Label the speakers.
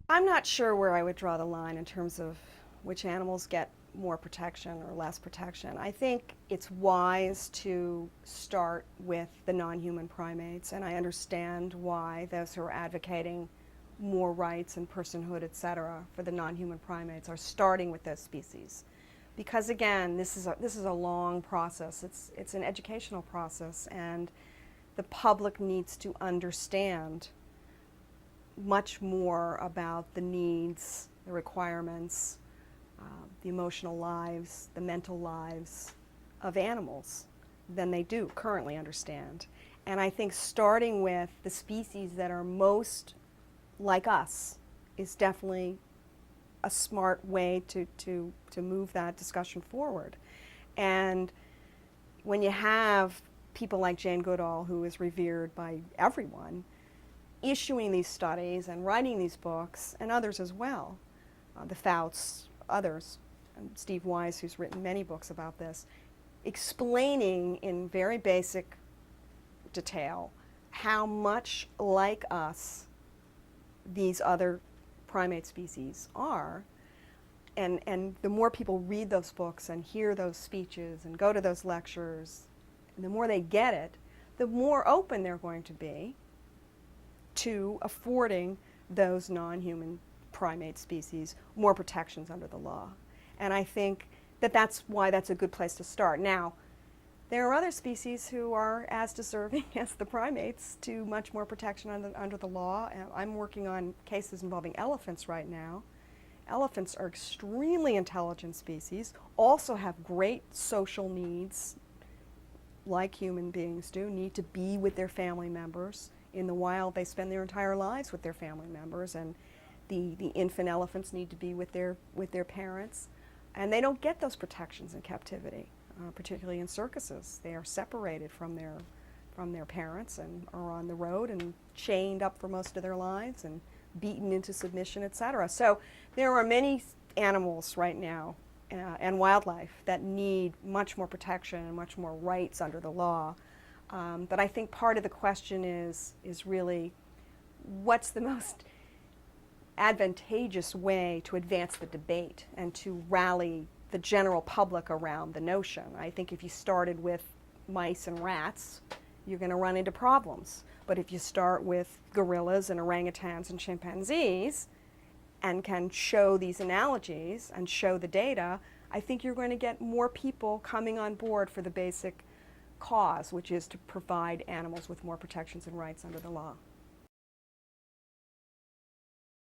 Speaker 1: I'm not sure where I would draw the line in terms of which animals get more protection or less protection. I think it's wise to start with the non-human primates, and I understand why those who are advocating more rights and personhood, etc., for the non-human primates are starting with those species. Because again, this is a long process. It's an educational process, and the public needs to understand much more about the needs, the requirements, the emotional lives, the mental lives of animals than they do currently understand. And I think starting with the species that are most like us is definitely a smart way to move that discussion forward. And when you have people like Jane Goodall, who is revered by everyone, issuing these studies and writing these books, and others as well, the Fouts, others, and Steve Wise, who's written many books about this, explaining in very basic detail how much like us these other primate species are. And the more people read those books and hear those speeches and go to those lectures, and the more they get it, the more open they're going to be to affording those non-human primate species more protections under the law. And I think that that's why that's a good place to start. Now, there are other species who are as deserving as the primates to much more protection under the law. I'm working on cases involving elephants right now. Elephants are extremely intelligent species, also have great social needs, like human beings do, need to be with their family members. In the wild, they spend their entire lives with their family members, and the infant elephants need to be with their parents. And they don't get those protections in captivity, particularly in circuses. They are separated from their parents and are on the road and chained up for most of their lives and beaten into submission, etc. So there are many animals right now and wildlife that need much more protection and much more rights under the law. But I think part of the question is really what's the most advantageous way to advance the debate and to rally the general public around the notion. I think if you started with mice and rats, you're going to run into problems. But if you start with gorillas and orangutans and chimpanzees and can show these analogies and show the data, I think you're going to get more people coming on board for the basic cause, which is to provide animals with more protections and rights under the law.